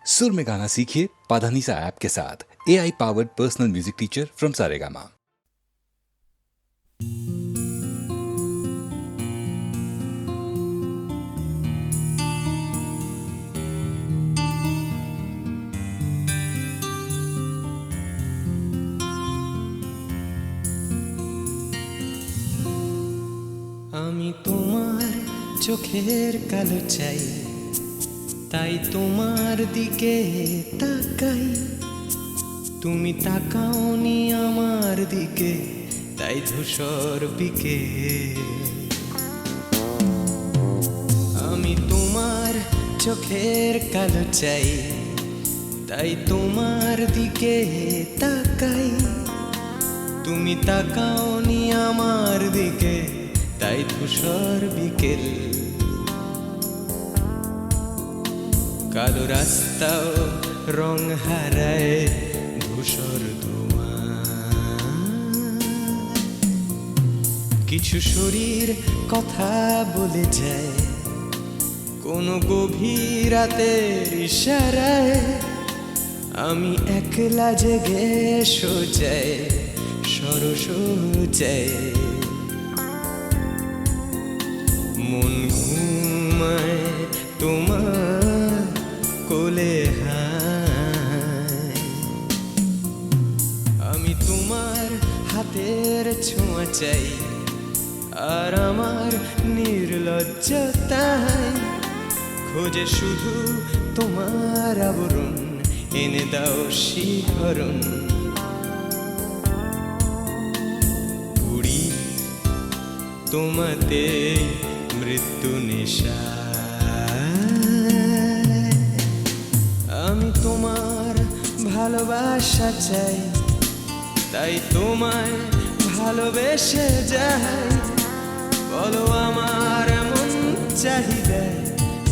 सुर में गाना सीखिए पाधानीसा ऐप के साथ। AI powered personal music teacher from Saregama. আমি তোমার চোখের কালো চাই, তাই তোমার দিকে তাকাই। তুমি তাকাওনি আমার দিকে, তাই ধূসর বিকে। আমি তোমার চোখের কালো চাই, তাই তোমার দিকে তাকাই। তুমি তাকাওনি আমার দিকে, তাই ধূসর বিকেল। কালো রাস্তাও রং হারায় ধূসর ধোঁয়া। কিছু শরীর কথা বলে যায় কোনো গভীর রাতের ইশারায়। আমি একলা জেগে সোজায় সরসোজায়। মন ঘুমায় তোমার কোলে হায়। আমি তোমার হাতের ছোঁয়া চাই, আর আমার নির্লজ্জতায় খোঁজে শুধু তোমার আবরণ। এনে দাও শিহরণ। পুরি তোমাতে মৃত্যু নেশা। আমি তোমার ভালোবাসা চাই, তাই তোমায় ভালোবেসে যাই। বলো আমার এমন চাহিদা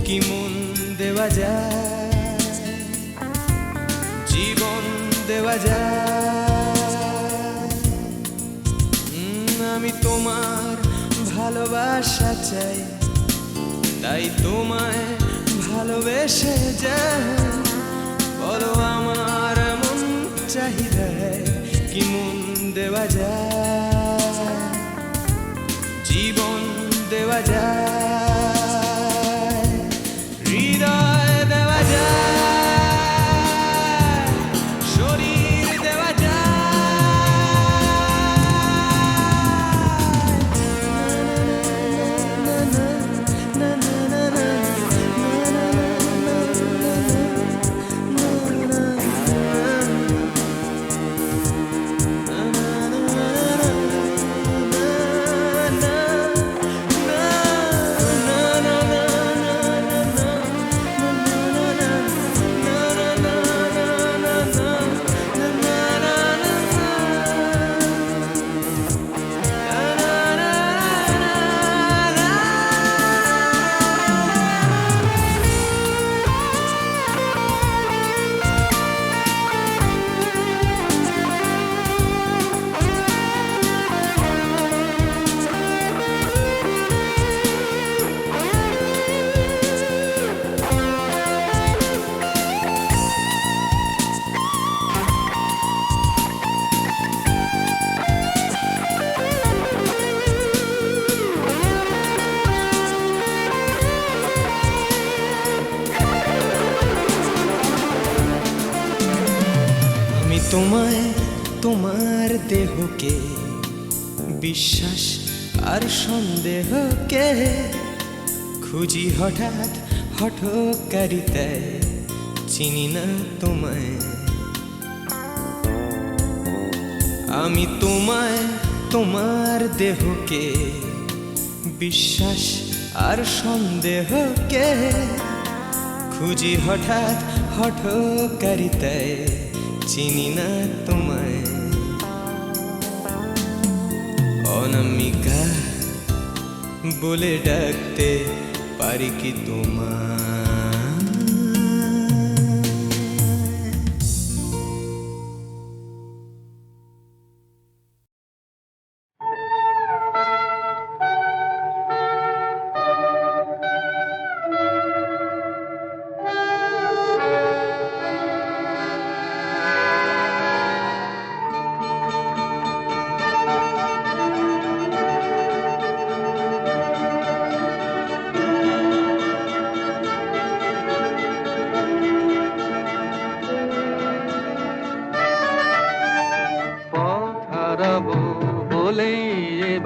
কি মন দেওয়া যায়, জীবন দেওয়া যায়। আমি তোমার ভালোবাসা চাই, তাই তোমায় ভালোবেসে যাই। বলো আমার এমন চাহিদা কি মন দেওয়া যায়, জীবন দেওয়া যায়, হৃদয় দেওয়া যায়, শরীর দেওয়া তোমায় তোমার দেহকে বিশ্বাস আর সন্দেহকে খুঁজি হঠাৎ হঠকারিতায়। চিনি না তোমায় আমি, তোমায় তোমার দেহকে বিশ্বাস আর সন্দেহকে খুঁজি হঠাৎ হঠকারিতায়। চিনি না তোমায় অনামিকা বলে ডাকতে পারি কি তোমায়?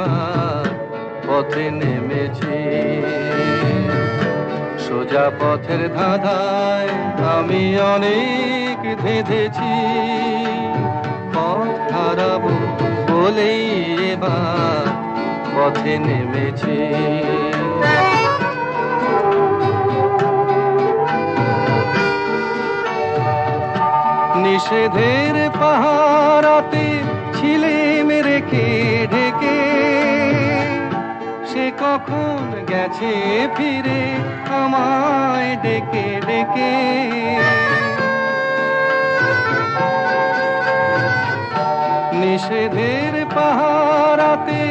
এবার পথে নেমেছি। সোজা পথের ধাঁধায় আমি অনেক ধেঁধেছি, পথ হারাবো বলেই এবার পথে নেমেছি। নিষেধের পাহারাতে ছিলেম রেখে ঢেকে, সে কখন গেছে ফিরে আমায় ডেকে ডেকে। নিষেধের পাহারাতে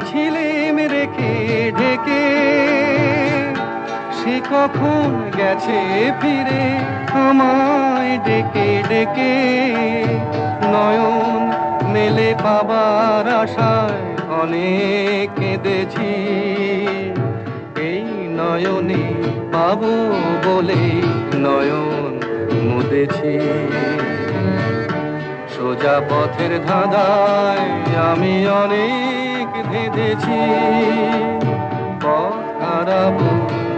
ছিলেম রেখে ঢেকে, সে কখন গেছে ফিরে আমায় ডেকে ডেকে। নয়ন মেলে পাবার আশায় অনেক কেঁদেছি, এই নয়নে পাবো বলে নয়ন মুদেছি। সোজা পথের ধাঁধায় আমি অনেক ধেঁধেছি, পথ হারাবো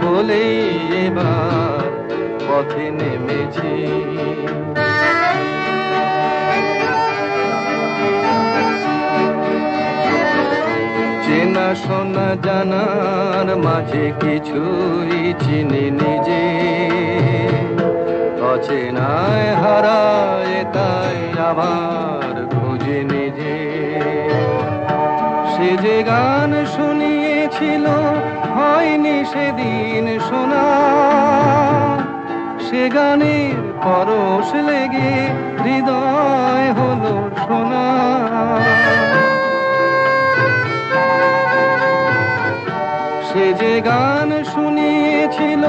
বলেই এবার পথে নেমেছি। চেনা শোনা জানার মাঝে কিছুই চিনি নিজে, অচেনায় হারায় তাই আবার খুঁজে নিজে। সে যে গান শুনিয়েছিল হয়নি সেদিন শোনা, সে গানের পরশ লেগে হৃদয় হলো সোনা। সে যে গান শুনিয়েছিল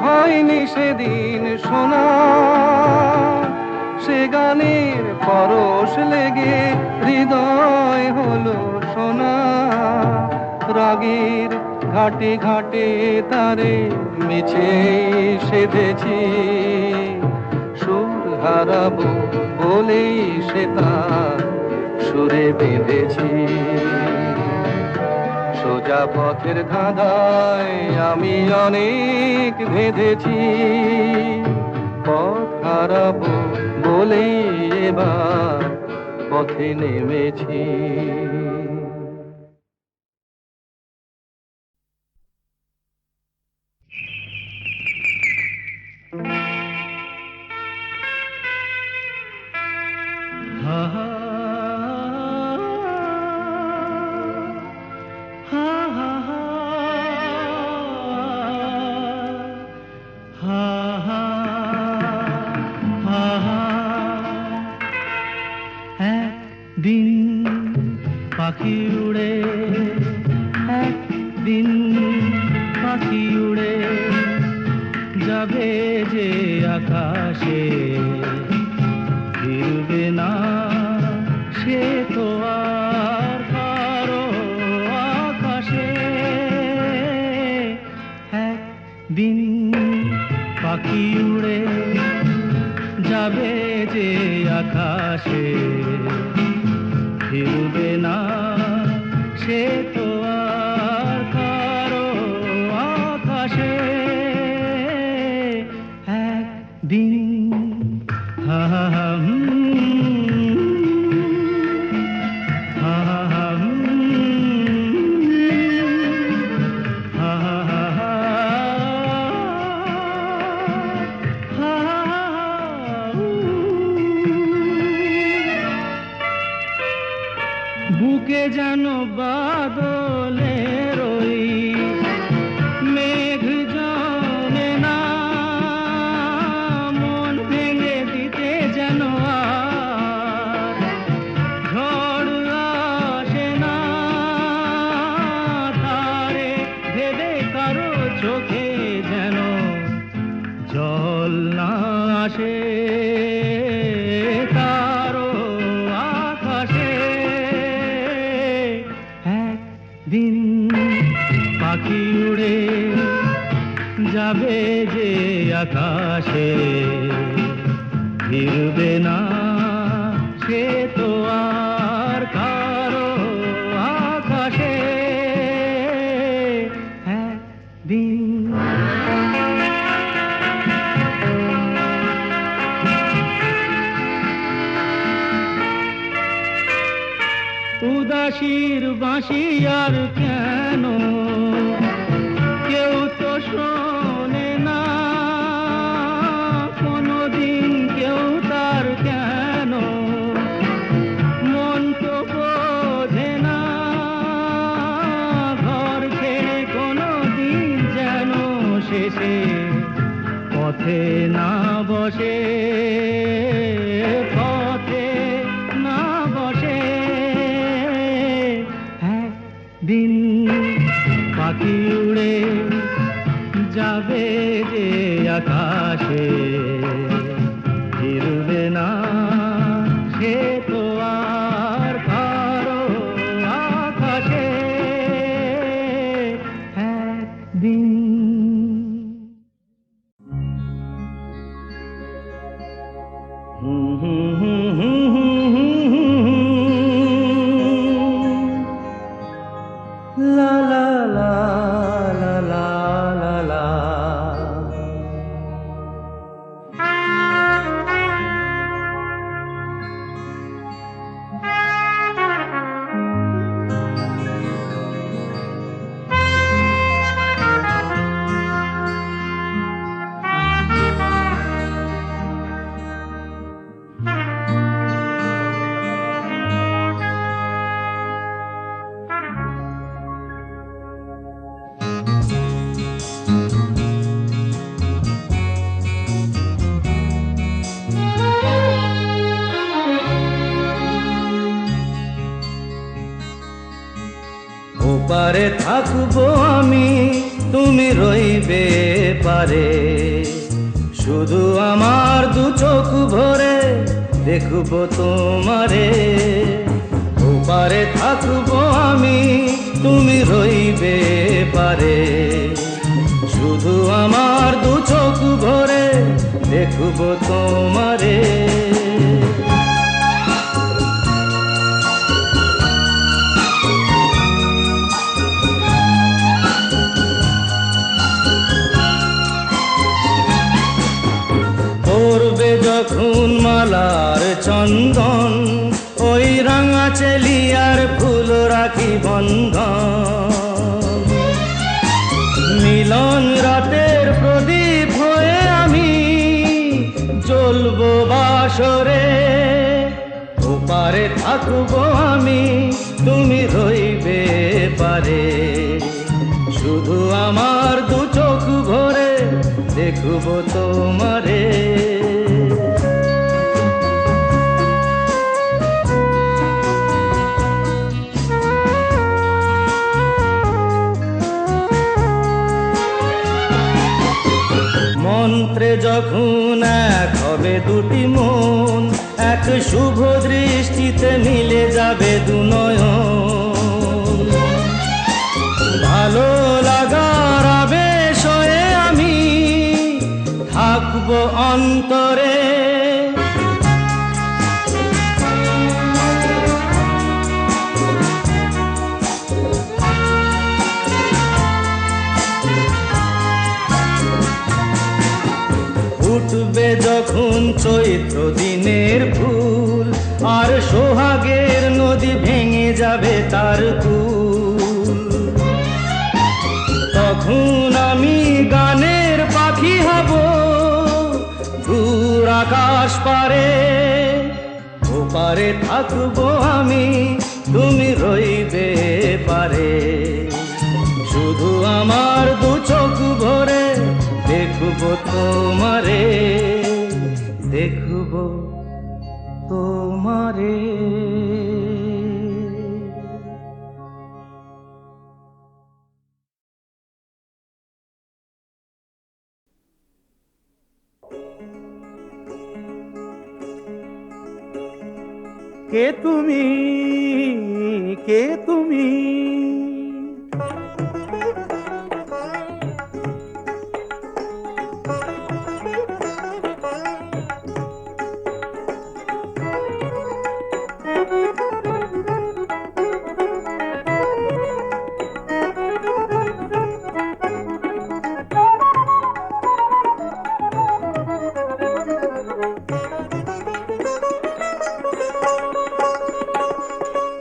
হয়নি সেদিন শোনা, সে গানের পরশ লেগে হৃদয় হলো সোনা। রাগের ঘাটে ঘাটে তারে মিছে সেধেছি, সুর হারাবো বলেই সে তার সুরে বেঁধেছি। সোজা পথের ধাঁধায় আমি অনেক ধেঁধেছি, পথ হারাবো বলেই এবার পথে নেমেছি। একদিন পাখি উড়ে, একদিন পাখি উড়ে যাবে যে আকাশে, ফিরবে না সে তো আর কারো আকাশে। একদিন পাখি উড়ে যাবে যে আকাশে, ফিরবে না সে তো আর কারো আকাশে। একদিন হা হা হা বুকে যেন বাদলের ওই মেঘ জমে না, মন ভেঙে দিতে যেন আর ঝড় আসে না। তারে ভেবে কারো চোখে যেন জল না আসে, তারও আকাশে। একদিন পাখি উড়ে যাবে যে আকাশে, ফিরবে না সে তো আর কারো আকাশে। নিশির বাঁশি আর কেন কেউ তো শোনে না কোনোদিন কেউ তার কেন মন তো বোঝে না ঘর ছেড়ে কোনোদিন যেন শেষে পথে না বসে পথে না বসে দিন পাখি উড়ে যাবে যে আকাশে ফিরবে না সে তো আর কারো আকাশে দিন La la la la la la la. ওপারে থাকবো আমি তুমি রইবে পারে শুধু আমার দু চোখ ভরে দেখবো তোমারে ওপারে থাকবো আমি তুমি রইবে পারে শুধু আমার দু চোখ ভরে দেখবো তোমারে যখন মালার চন্দন ওই রাঙা চেলিয়ার ফুল রাখি বন্ধন মিলন রাতের প্রদীপ হয়ে আমি জ্বলবো বাসরে ওপারে থাকবো আমি তুমি রইবে পারে শুধু আমার দু চোখ ভরে দেখবো তোমারে মন্ত্রে যখন এক হবে দুটি মন এক শুভ দৃষ্টিতে মিলে যাবে দু নয়ন ভালো লাগার আবেশ হয়ে আমি থাকবো অন্তরে উঠবে যখন চৈত্র দিনের ফুল আর সোহাগের নদী ভেঙে যাবে তার কুল তখন আমি গানের পাখি হব দূর আকাশ পারে ওপারে থাকবো আমি তুমি রইবে পারে শুধু আমার দু চোখ ভরে দেখবো তোমারে দেখবো তোমারে কে তুমি কে তুমি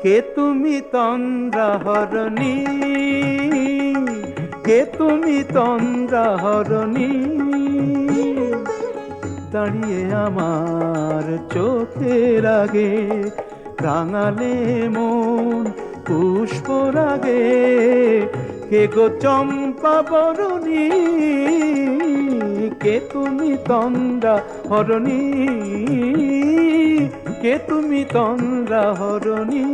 কে তুমি তন্দ্রা হরণী, কে তুমি তন্দ্রা হরণী, দাঁড়িয়ে আমার চোখের আগে রাঙালে মন পুষ্পর আগে। কে গো চম্পা বরণী, কে তুমি তন্দ্রা হরণী, কে তুমি তন্দ্রা হরণী।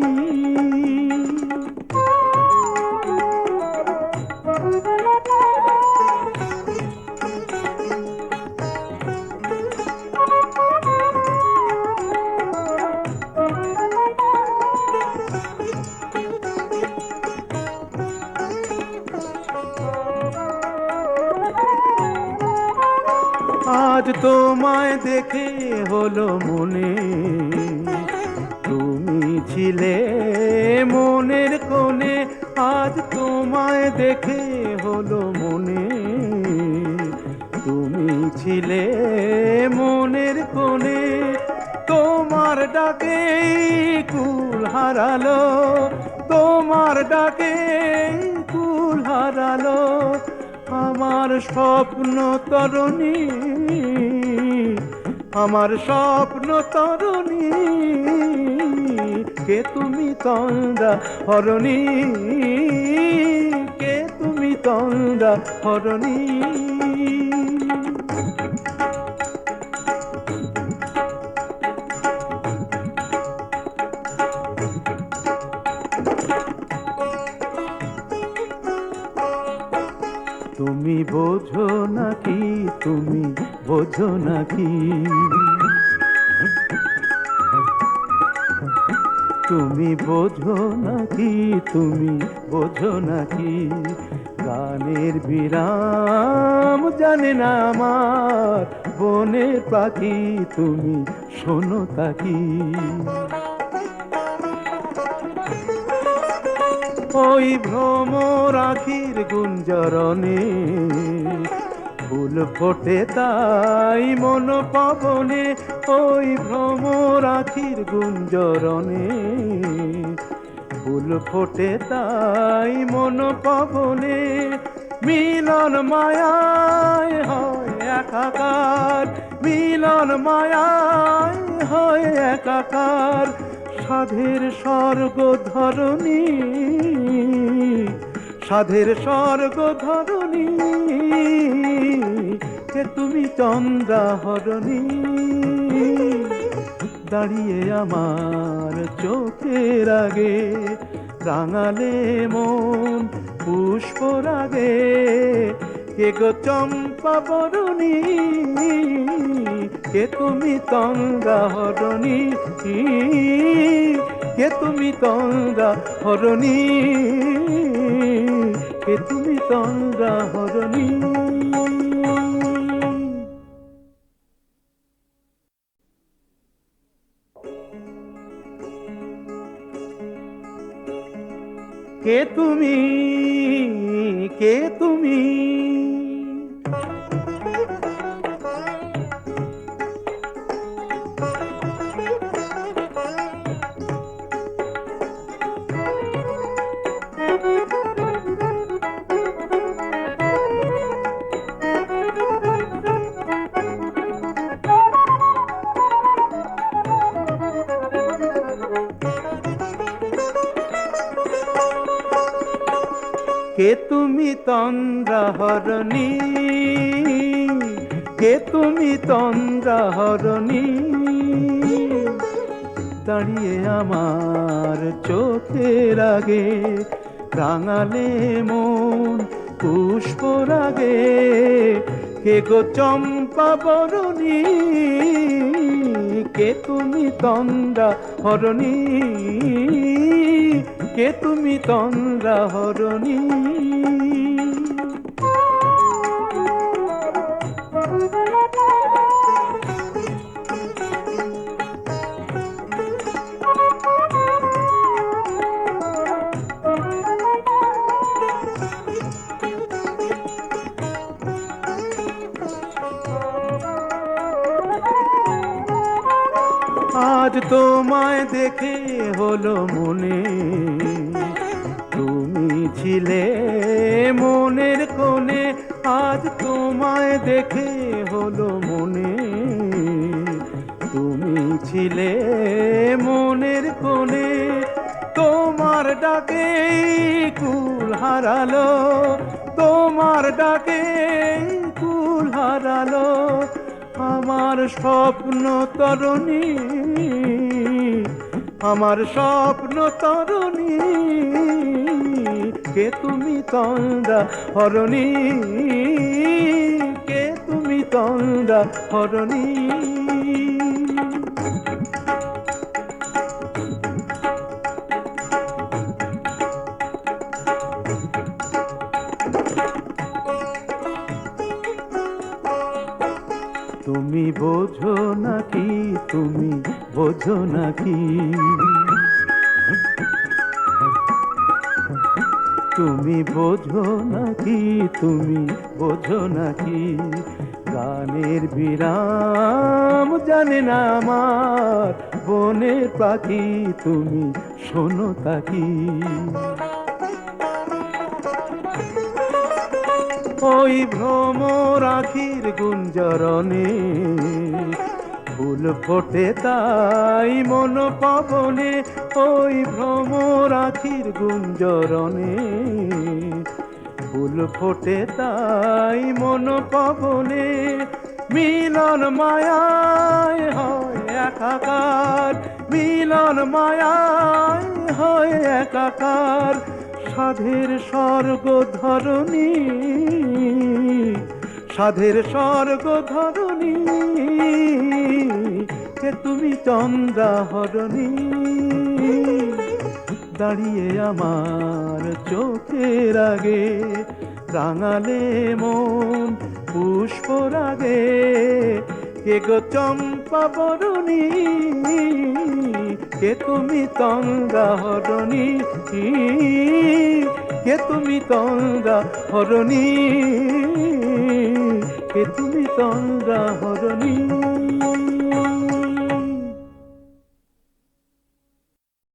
আজ তোমায় দেখে হলো মনে, তুমি ছিলে মনের কোণে। আজ তোমায় দেখে হলো মনে, তুমি ছিলে মনের কোণে। তোমার ডাকে কুল হারালো, তোমার ডাকে কুল হারালো আমার স্বপ্ন তরণী, আমার স্বপ্ন তরণী। কে তুমি তন্দ্রা হরণী, কে তুমি তন্দ্রা হরণী। তুমি বোঝো নাকি, তুমি বোঝো নাকি, তুমি বোঝো নাকি, তুমি বোঝো নাকি। গানের বিরাম জানে না আমার বনের পাখি, তুমি শোনো তাকি। ওই ভ্রমর আখির গুঞ্জরণে ফুল ফোটে তাই মন পবনে। ওই ভ্রমর আখির গুঞ্জরণে ফুল ফোটে তাই মন পবনে। মিলন মায়ায় হয় একাকার, মিলন মায়ায় হয় একাকার। সাধের স্বর্গ ধরণী, সাধের স্বর্গ ধরণী। কে তুমি চন্দ্রা হরণী, দাঁড়িয়ে আমার চোখের আগে রাঙালে মন পুষ্পর আগে। কে গো চম্পা বরণী, কে তুমি তন্দ্রা হরণী, কে তুমি তন্দ্রা হরণী, কে তুমি তন্দ্রা হরণী। কে তুমি, কে তুমি, কে তুমি তন্দ্রা হরণী, কে তুমি তন্দ্রা হরণী। দাঁড়িয়ে আমার চোখের আগে রাঙালে মন পুষ্পর আগে। কে গো চম্পা বরণী, কে তুমি তন্দ্রা হরণী, কে তুমি তন্দ্রা হরণী। আজ তোমায় দেখে হলো মনে তুমি ছিলে মনের কোণে, আজ তোমায় দেখে হলো মনে তুমি ছিলে মনের কোণে। তোমার ডাকে কুল হারালো, তোমার ডাকে কুল হারালো আমার স্বপ্ন তরণী, আমার স্বপ্ন তরণী। কে তুমি তন্দ্রা হরণী, কে তুমি তন্দ্রা হরণী। তুমি বোঝো নাকি, তুমি বোঝো নাকি, তুমি বোঝো নাকি, তুমি বোঝো নাকি, গানের বিরাম জানে না আমার বনের পাখি, তুমি শোনো তাকি। ওই ভ্রমর আখির গুঞ্জরণে ফুল ফোটে তাই মন পবনে, ওই ভ্রমর আখির গুঞ্জরণে ফুল ফোটে তাই মন পবনে। মিলন মায়ায় হয় একাকার, মিলন মায়ায় হয় একাকার, সাধের স্বর্গ ধরণী, সাধের স্বর্গ ধরণী। কে তুমি চন্দ্রা হরণী, দাঁড়িয়ে আমার চোখের আগে রাঙালে মন পুষ্প রাগে। কে গো চম্পা বরণী, কে তুমি তন্দ্রা হরণী, কে তুমি তন্দ্রা হরণী, কে তুমি তন্দ্রা হরণী।